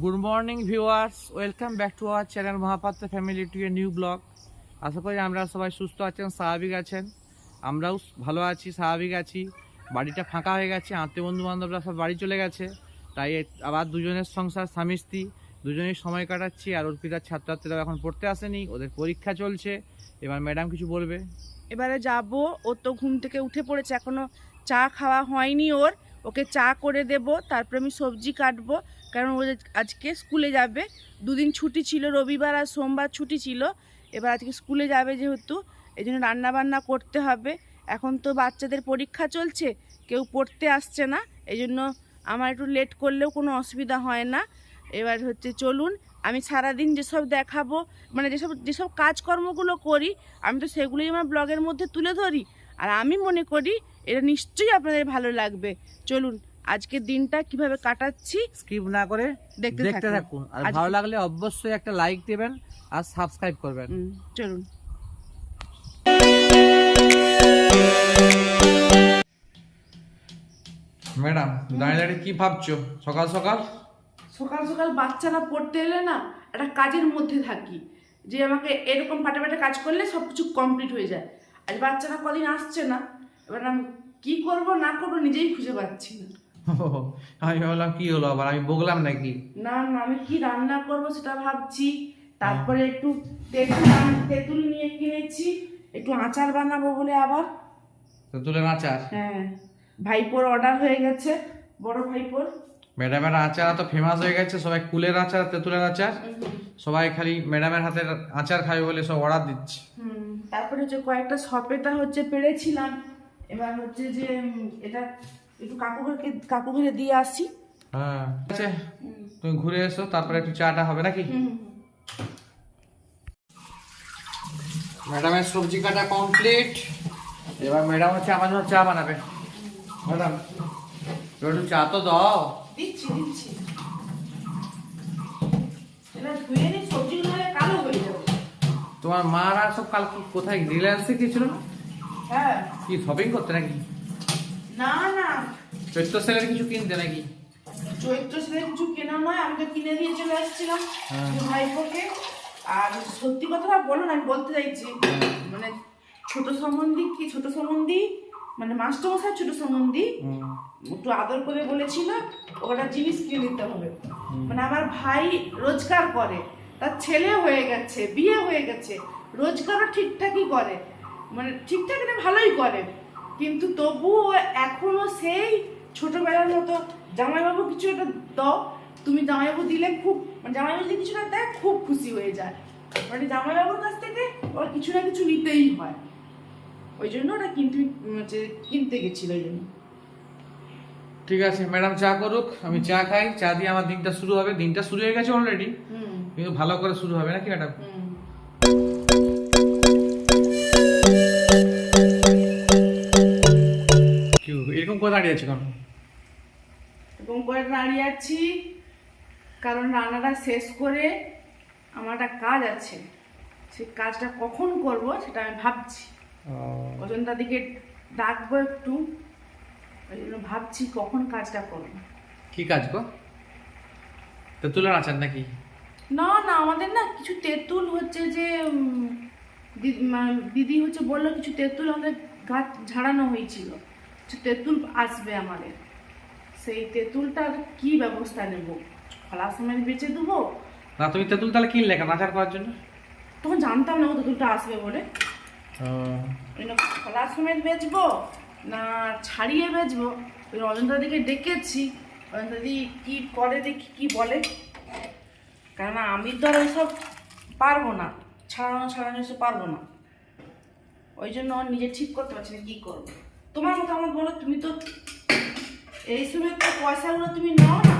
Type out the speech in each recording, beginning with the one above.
Good morning viewers, welcome back to our channel Mohapatra family to a new blog. আশা করি আমরা সবাই সুস্থ আছেন, স্বাভাবিক আছেন। আমরাও ভালো আছি, স্বাভাবিক আছি। বাড়িটা ফাঁকা হয়ে গেছে, আত্মীয় বন্ধু বান্ধবরা সব বাড়ি চলে গেছে, তাই আবার দুজনের সংসার, স্বামী স্ত্রী দুজনেই সময় কাটাচ্ছি। আর অর্পিতার ছাত্রছাত্রীরা এখন পড়তে আসেনি, ওদের পরীক্ষা চলছে। এবার ম্যাডাম কিছু বলবে। এবারে যাব, ও তো ঘুম থেকে উঠে পড়েছে, এখনো চা খাওয়া হয়নি ওর। ওকে চা করে দেব, তারপর আমি সবজি কাটবো, কারণ ও আজকে স্কুলে যাবে। দুদিন ছুটি ছিল, রবিবার আর সোমবার ছুটি ছিল। এবার আজকে স্কুলে যাবে যেহেতু, এই জন্য রান্নাবান্না করতে হবে। এখন তো বাচ্চাদের পরীক্ষা চলছে, কেউ পড়তে আসছে না, এই জন্য আমার একটু লেট করলেও কোনো অসুবিধা হয় না। এবার চলুন, আমি সারাদিন যেসব দেখাবো, মানে যেসব যেসব কাজকর্মগুলো করি, আমি তো সেগুলোই আমার ব্লগের মধ্যে তুলে ধরি। আর আমি মনে করি এটা নিশ্চয়ই আপনাদের ভালো লাগবে। চলুন আজকের দিনটা কিভাবে কাটাচ্ছি স্কিপ না করে দেখতে থাকুন। আর ভালো লাগলে অবশ্যই একটা লাইক দেবেন আর সাবস্ক্রাইব করবেন। চলুন। ম্যাডাম দাঁড়িয়ে দাঁড়িয়ে কি ভাবছো সকাল সকাল? সকাল সকাল বাচ্চারা পড়তে এলে না, একটা কাজের মধ্যে থাকি, যে আমাকে এরকম পাটে পাটে কাজ করলে সব কিছু কমপ্লিট হয়ে যায়। আজ বাচ্চারা কদিন আসছে না, এবার আমি কী করবো না করবো নিজেই খুঁজে পাচ্ছি না। আমি ভাবলাম কি হলো, আবার আমি বগলাম নাকি? না না, আমি কি রান্না করবো সেটা ভাবছি। তারপরে একটু তেঁতুল নিয়ে কিনেছি, একটু আচার বানাবো বলে আবার। তেঁতুলের আচার? হ্যাঁ, ভাইপোর অর্ডার হয়ে গেছে, বড় ভাইপোর। ম্যাডামের আচার তো ফেমাস হয়ে গেছে, সবাই কুলের আচার, তেঁতুলের আচার, সবাই খালি ম্যাডামের হাতের আচার খাবে বলে সব অর্ডার দিচ্ছে। তারপরে কয়েকটা সপেটা পেড়েছিলাম। এবার যে এটা একটু কাকু ঘরে দিয়ে আসি। হ্যাঁ ঠিক আছে, তুমি ঘুরে এসো, তারপরে একটু চাটা হবে নাকি? ম্যাডামের সবজি কাটা কমপ্লিট। এবার ম্যাডাম আমার জন্য চা বানাবে। ম্যাডাম একটু চা তো দাও। দিচ্ছি দিচ্ছি। এটা ধুয়ে নি, সবজিগুলো হলে কালো হয়ে যাবে। তোমার মারা সব কাল কোথায় রিলায়েন্সে গিয়েছিল না? হ্যাঁ। কি শপিং করতে নাকি? না না, চৈত্র সেলের কিছু কিনতে নাকি? চৈত্র সেলে কিছু কেনা নয়, আমি তো কিনে দিয়ে চলে আসছিলাম ভাইপোকে। আর সত্যি কথাটা বলো না, আমি বলতে চাইছি, মানে ছোট সম্বন্ধী মানে মাস্টারমশাই ছোট সম্বন্ধী একটু আদর করে বলেছিল ওটা জিনিস কিনে দিতে হবে। মানে আমার ভাই রোজগার করে, তার ছেলে হয়ে গেছে, বিয়ে হয়ে গেছে, রোজগারও ঠিকঠাকই করে, মানে ঠিকঠাক না ভালোই করে, কিন্তু তবুও এখনো সেই ছোটবেলার মতো জামাইবাবু কিছু একটা দাও, তুমি জামাইবাবু দিলে খুব, মানে জামাইবাবু যদি কিছু না দেয় খুব খুশি হয়ে যায়। মানে জামাইবাবুর কাছ থেকে ওর কিছু না কিছু নিতেই হয়, ওই জন্য ওটা কিনতে গেছিল। ওই জন্য ঠিক আছে, ম্যাডাম চা করুক, আমি চা খাই। চা দিয়ে আমার দিনটা শুরু হবে। দিনটা শুরু হয়ে গেছে অলরেডি, কিন্তু ভালো করে শুরু হবে নাকি ম্যাডাম? এরকম করে দাঁড়িয়ে আছে কেন? এরকম করে দাঁড়িয়ে আছি কারণ রান্নাটা শেষ করে আমার একটা কাজ আছে, সেই কাজটা কখন করব সেটা আমি ভাবছি। অজন্তার দিকে ডাকবো একটু, ওই জন্য ভাবছি কখন কাজটা করব। কি কাজ গো? তেঁতুলের আচার নাকি? না না, আমাদের না কিছু তেঁতুল যে দিদি বললো কিছু তেঁতুল আমাদের গাছ ঝাড়ানো হয়েছিল, কিছু তেঁতুল আসবে আমাদের। সেই তেঁতুলটার কি ব্যবস্থা নেব? খোলা সময় বেঁচে দেবো না, তুমি তেঁতুল তাহলে কিনলে কেন আচার করার জন্য? তখন জানতাম না তেঁতুলটা আসবে বলে। খোলা সময় বেচবো না ছাড়িয়ে বেচবো, ওই অজন্তা দিকে ডেকেছি, অজন্তা দি কি করে দেখি কি বলে, কেননা আমি তো আর ওইসব পারবো না, ছাড়ানো এসে পারবো না, ওই জন্য নিজে ঠিক করতে পারছি না কি করবো। তোমার মতামত বলো, তুমি তো এই সময় তো পয়সাগুলো তুমি নাও না,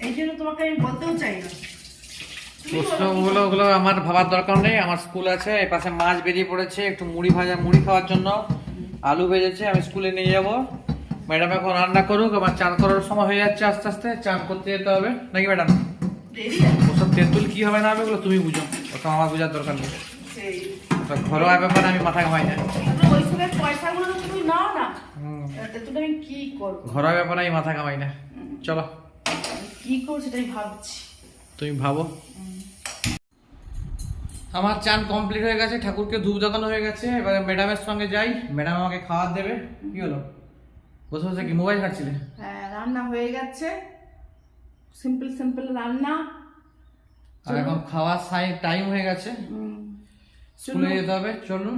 এই জন্য তোমাকে আমি বলতেও চাই না। ওগুলো আমার ভাবার দরকার নেই। আমার স্কুল আছে, এর পাশে মাছ বেরিয়ে পড়েছে, একটু মুড়ি খাওয়ার জন্য আলু ভেজেছে, আমি স্কুলে নিয়ে যাব। ম্যাডাম এখন রান্না করুক, আমার চান করার সময় হয়ে যাচ্ছে, আস্তে আস্তে চান করতে যেতে হবে নাকি ম্যাডাম? ওসব তেঁতুল কি হবে না হবে ওগুলো তুমি বুঝো, ওটা আমার বোঝার দরকার নেই। ঘরোয়া ব্যাপারে আমি মাথা ঘামাই না। ঘরোয়া ব্যাপারে আমি মাথা ঘামাই না। চলো কি করবো সেটাই ভাবছি। তুমি ভাবো। আমার চান কমপ্লিট হয়ে গেছে, ঠাকুরকে ধূপ দেখানো হয়ে গেছে, এবারে ম্যাডামের সঙ্গে যাই, ম্যাডাম আমাকে খাবার দেবে। কি হলো, বসে বসে কি মোবাইল ঘাটছিলে? হ্যাঁ, রান্না হয়ে গেছে, সিম্পল সিম্পল রান্না। আর এখন খাওয়ার টাইম হয়ে গেছে, স্কুলে যেতে হবে। চলুন,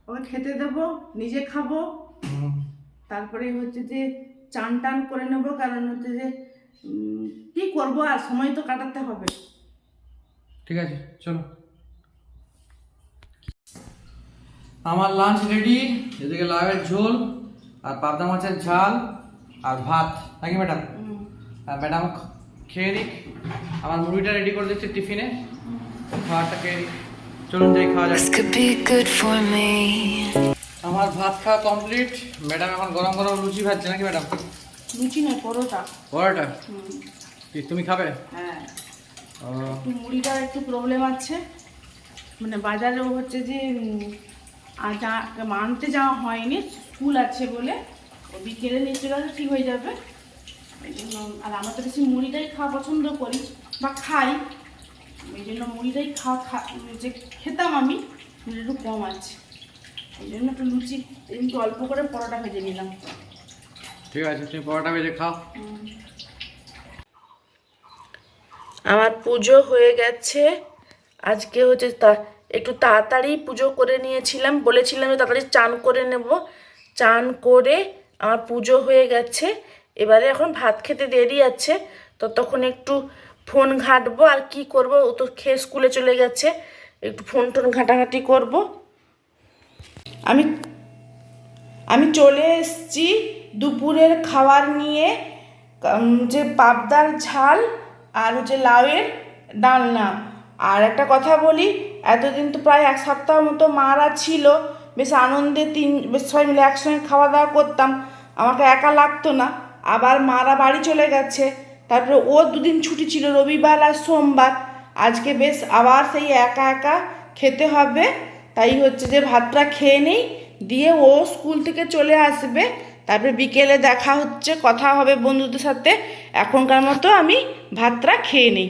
ওকে খেতে দেবো, নিজে খাবো, তারপরে হচ্ছে যে চান টান করে নেবো, কারণ হচ্ছে যে কি করবো, আর সময় তো কাটাতে হবে। ঠিক আছে, চলো। আমার লাঞ্চ রেডি, এদিকে লাউয়ের ঝোল আর পাবদা মাছের ঝাল আর ভাত, নাকি ম্যাডাম? আর ম্যাডাম খেয়ে নিক, আমার মুড়িটা রেডি করে দিচ্ছে টিফিনে, খাওয়াটা খেয়ে নিক। চলুন যাই, খাওয়া যাক। আমার ভাত খাওয়া কমপ্লিট, ম্যাডাম এখন গরম গরম লুচি ভাজছে, নাকি ম্যাডাম? লুচি নয়, পরোটা। পরোটা? কি তুমি খাবে? হ্যাঁ, একটু মুড়িটার একটু প্রবলেম আছে, মানে বাজারেও হচ্ছে যে আনতে যাওয়া হয়নি, স্কুল আছে বলে। ও বিকেলে নিয়ে চলে আসলে ঠিক হয়ে যাবে, এই জন্য। আর আমরা তো বেশি মুড়িটাই খাওয়া পছন্দ করি বা খাই, এই জন্য মুড়িটাই যে খেতাম আমি, একটু কম আছে, এই জন্য একটু লুচি একটু অল্প করে পরোটা ভেজে নিলাম। ঠিক আছে, তুমি পরোটা ভেজে খাও। আমার পুজো হয়ে গেছে, আজকে হচ্ছে একটু তাড়াতাড়ি পুজো করে নিয়েছিলাম, বলেছিলাম যে তাড়াতাড়ি চান করে নেব। চান করে আমার পুজো হয়ে গেছে, এবারে এখন ভাত খেতে দেরি আছে, তো তখন একটু ফোন ঘাঁটবো। আর কি করব, ও তো খেয়ে স্কুলে চলে গেছে, একটু ফোন টোন ঘাঁটাঘাঁটি করবো। আমি চলে এসেছি দুপুরের খাবার নিয়ে, যে পাবদার ঝাল আর হচ্ছে লাউয়ের ডালনা। আর একটা কথা বলি, এতদিন তো প্রায় এক সপ্তাহ মতো মারা ছিল, বেশ আনন্দে বেশ সবাই মিলে একসঙ্গে খাওয়া দাওয়া করতাম, আমাকে একা লাগতো না। আবার মারা বাড়ি চলে গেছে, তারপরে ও দুদিন ছুটি ছিল, রবিবার আর সোমবার। আজকে বেশ আবার সেই একা একা খেতে হবে, তাই হচ্ছে যে ভাতটা খেয়ে নেই, দিয়ে ও স্কুল থেকে চলে আসবে, তারপরে বিকেলে দেখা হচ্ছে, কথা হবে বন্ধুদের সাথে। এখনকার মতো আমি ভাতটা খেয়ে নিই।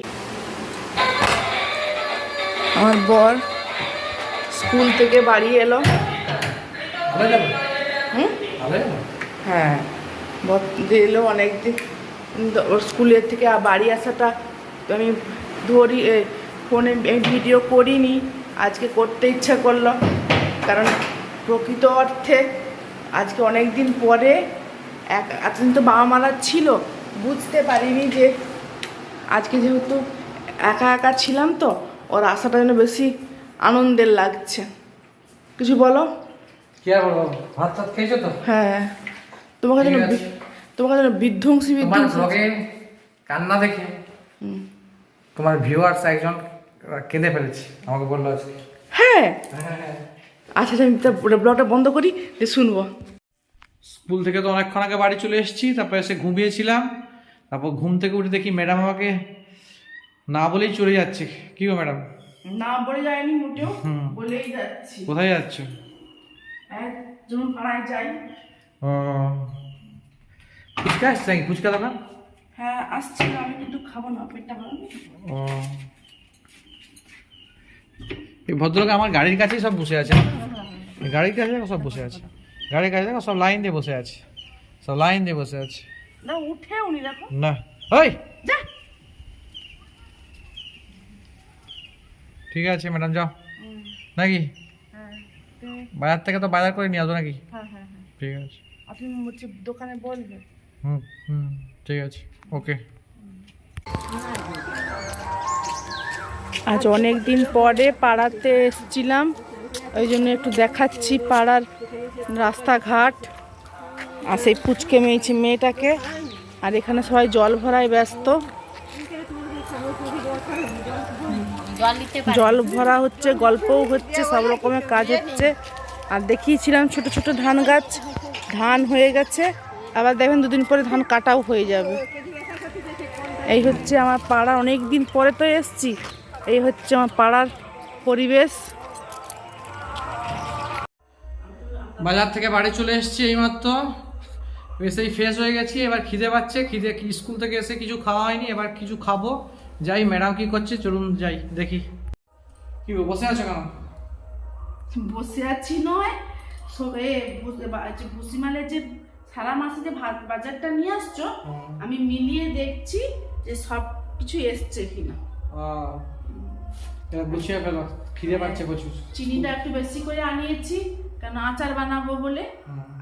আমার বর স্কুল থেকে বাড়ি এলো। হ্যাঁ, বর এলো অনেকদিন, ওর স্কুলের থেকে বাড়ি আসাটা আমি ফোনে ভিডিও করিনি, আজকে করতে ইচ্ছা করলো, কারণ প্রকৃত অর্থে আজকে অনেক দিন পরে এতদিন তো বাবা মারা ছিল, বুঝতে পারিনি যে আজকে যেহেতু একা একা ছিলাম, তো ওর আসাটা যেন বেশি আনন্দের লাগছে। কিছু বলো। কি আর বলবো, ভাত টাত খেয়েছো তো? হ্যাঁ, তোমাকে যেন বিধ্বংসী ব্লগে কান্না দেখে তোমার ভিউয়ার্স একজন কেঁদে ফেলেছি, আমাকে বললো আজকে। হ্যাঁ, আচ্ছা আমি ব্লগটা বন্ধ করি, যে শুনবো। স্কুল থেকে তো অনেকক্ষণ আগে বাড়ি চলে এসেছি, তারপরে এসে ঘুমিয়েছিলাম, তারপর ঘুম থেকে উঠে দেখি ম্যাডাম আমাকে না বলেই চলে যাচ্ছে। কি গো ম্যাডাম? না বলে যায়নি মোটেও, বলেই যাচ্ছি। কোথায় যাচ্ছ? যেমন পাড়ায় যাই। ও, ফুচকা আসছে নাকি? ফুচকা দোকান? হ্যাঁ আসছিল, আমি কিন্তু খাবো না, পেটটা ভালো নেই। ও, এই ভদ্রলোক আমার গাড়ির কাছেই সব বসে আছে, গাড়ির কাছে সব বসে আছে, গাড়ির কাছে দেখো সব লাইন দিয়ে বসে আছে, সব লাইন দিয়ে বসে আছে। না উঠে উনি দেখো না, ওই যা। ঠিক আছে ম্যাডাম, যাও নাকি? বাজার থেকে তো বাজার করে নিয়ে আসবো নাকি? হ্যাঁ হ্যাঁ হ্যাঁ, ঠিক আছে, আপনি হচ্ছে দোকানে বলবেন। হুম ঠিক আছে, ওকে। আজ অনেক দিন পরে পাড়াতে এসেছিলাম, ওই জন্য একটু দেখাচ্ছি পাড়ার রাস্তাঘাট আর সেই পুচকে মেয়েটাকে। আর এখানে সবাই জল ভরায় ব্যস্ত, জল ভরা হচ্ছে, গল্পও হচ্ছে, সব রকমের কাজ হচ্ছে। আর দেখিয়েছিলাম ছোট ছোট ধান গাছ, ধান হয়ে গেছে, আবার দেখবেন দুদিন পরে ধান কাটাও হয়ে যাবে। এই হচ্ছে আমার পাড়া, অনেক দিন পরে তো এসছি, এই হচ্ছে আমার পাড়ার পরিবেশ। বাজার থেকে বাড়ি চলে এসেছি এইমাত্র, এসেই ফ্রেশ হয়ে গেছি, এবার খিদে পাচ্ছে, স্কুল থেকে এসে কিছু খাওয়া হয়নি, এবার কিছু খাবো, যাই ম্যাডাম কি করছে, চলুন যাই দেখি। কি গো, বসে আছো কেন? বসে আছি নয়, সবে ভুসিমালের যে সারা মাসে যে বাজারটা নিয়ে আসছো, আমি মিলিয়ে দেখছি যে সব কিছু এসছে কিনা। এটা গুছিয়ে ফেলো, খিদে পাচ্ছে প্রচুর। চিনিটা একটু বেশি করে আনিয়েছি কারণ আচার বানাবো বলে।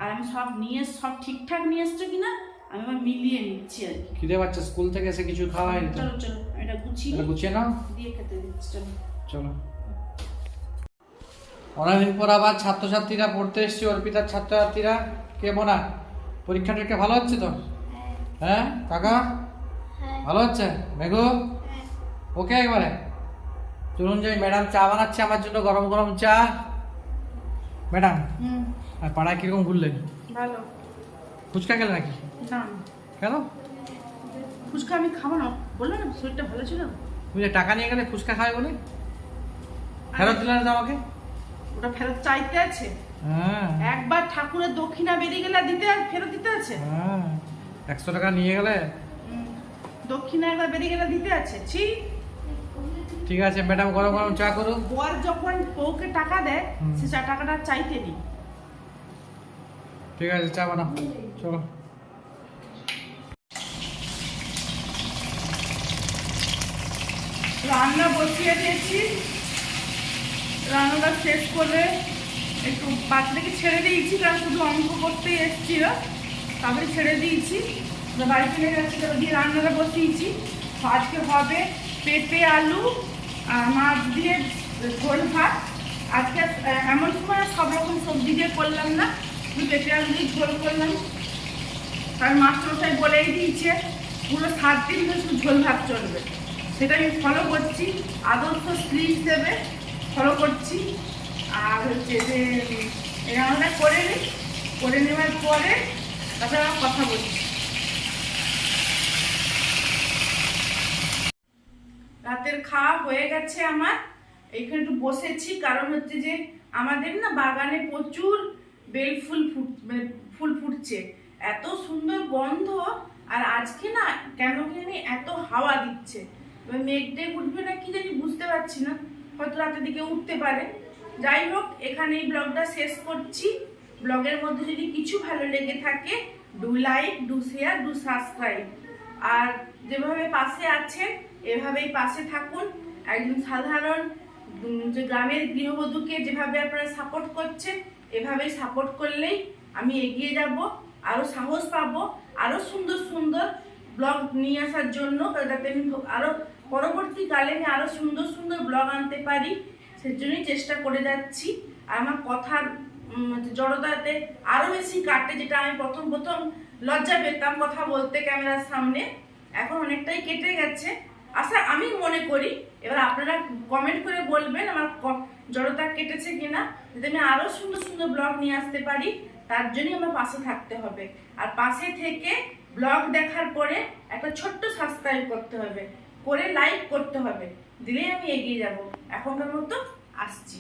আর আমি সব নিয়ে সব ঠিকঠাক নিয়ে এসছো কিনা আমি আবার মিলিয়ে নিচ্ছি আর কি। খিদে পাচ্ছে, স্কুল থেকে এসে কিছু খাওয়া হয়নি তো। চলো চলো এটা গুছিয়ে নাও, দিয়ে খেতে দিচ্ছি। চলো চলো। অনেকদিন পর আবার ছাত্রছাত্রীরা পড়তে এসছি, অর্পিতার ছাত্রছাত্রীরা। কে বোনা, পরীক্ষা টরীক্ষা ভালো হচ্ছে তো? হ্যাঁ কাকা, ভালো হচ্ছে? মেঘু ওকে একবারে। চলুন যাই, ম্যাডাম চা বানাচ্ছে আমার জন্য, গরম গরম চা। ম্যাডাম, আর পাড়ায় কিরকম ঘুরলেন? ভালো। ফুচকা খেলে নাকি? না কেন? ফুচকা আমি খাবো না, বললো না শরীরটা ভালো ছিল। তুমি যে টাকা নিয়ে গেলে ফুচকা খাবে বলে, ফেরত দিলে না আমাকে? ওটা ফেরত চাইতে আছে? হ্যাঁ, একবার ঠাকুরের দক্ষিণা বেরিয়ে গেলে ফেরত দিতে আছে। হ্যাঁ, 100 টাকা নিয়ে গেলে দক্ষিণা একবার বেরিয়ে গেলে দিতে আছে। ছি। ঠিক আছে ম্যাডাম, গরম গরম চা করুন। বর যখন বউকে টাকা দেয় সে টাকাটা চাইতে নেই। ঠিক আছে, চা বানাও, চলো। রান্না বসিয়ে দিয়েছি, রান্নাটা শেষ করে একটু বাচ্চাটাকে ছেড়ে দিয়েছি কারণ শুধু অঙ্ক করতেই এসেছিল, তারপরে ছেড়ে দিয়েছি। বাড়ি চলে গেছে, দিয়ে রান্নাটা বসিয়েছি। আজকে হবে পেঁপে আলু মাছ দিয়ে ঝোল ভাত। আজকে এমন সময় সব রকম সবজি দিয়ে করলাম না, শুধু পেঁপে আলু দিয়ে ঝোল করলাম। কারণ মাস্টারমশাই বলেই দিয়েছে পুরো 7 দিন ধরে শুধু ঝোল ভাত চলবে, সেটা আমি ফলো করছি, আদর্শ স্ত্রী হিসেবে ফলো করছি। আর হচ্ছে যে এই রান্নাটা করে নেওয়ার পরে তারপরে আমার কথা বলছি। রাতের খাওয়া হয়ে গেছে আমার, এইখানে একটু বসেছি কারণ হচ্ছে যে আমাদের না বাগানে প্রচুর বেল ফুল ফুটছে, এত সুন্দর গন্ধ। আর আজকে না কেন জানি এত হাওয়া দিচ্ছে, মেঘ টেঘ উঠবে না কি জানি বুঝতে পারছি না, হয়তো রাতের দিকে উঠতে পারে। যাই হোক, এখানে এই ব্লগটা শেষ করছি। ব্লগের মধ্যে যদি কিছু ভালো লেগে থাকে do like, do share, do subscribe. আর যেভাবে পাশে আছেন এভাবেই পাশে থাকুন। একজন সাধারণ যে গ্রামের গৃহবধূকে যেভাবে আপনারা সাপোর্ট করছেন এভাবেই সাপোর্ট করলেই আমি এগিয়ে যাব, আরও সাহস পাবো, আরও সুন্দর সুন্দর ব্লগ নিয়ে আসার জন্য, যাতে আমি আরও পরবর্তীকালে আমি আরও সুন্দর সুন্দর ব্লগ আনতে পারি, সেজন্যই চেষ্টা করে যাচ্ছি। আর আমার কথার জড়তাতে আরও বেশি কাটে, যেটা আমি প্রথম লজ্জা পেতাম কথা বলতে ক্যামেরার সামনে, এখন অনেকটাই কেটে গেছে আশা আমি মনে করি। এবার আপনারা কমেন্ট করে বলবেন আমার জড়তা কেটেছে কিনা, যাতে আমি আরও সুন্দর সুন্দর ব্লগ নিয়ে আসতে পারি। তার জন্যই আমার পাশে থাকতে হবে, আর পাশে থেকে ব্লগ দেখার পরে একটা ছোট্ট সাবস্ক্রাইব করতে হবে, করে লাইক করতে হবে, দিলেই আমি এগিয়ে যাব। এখনকার মতো আসছি।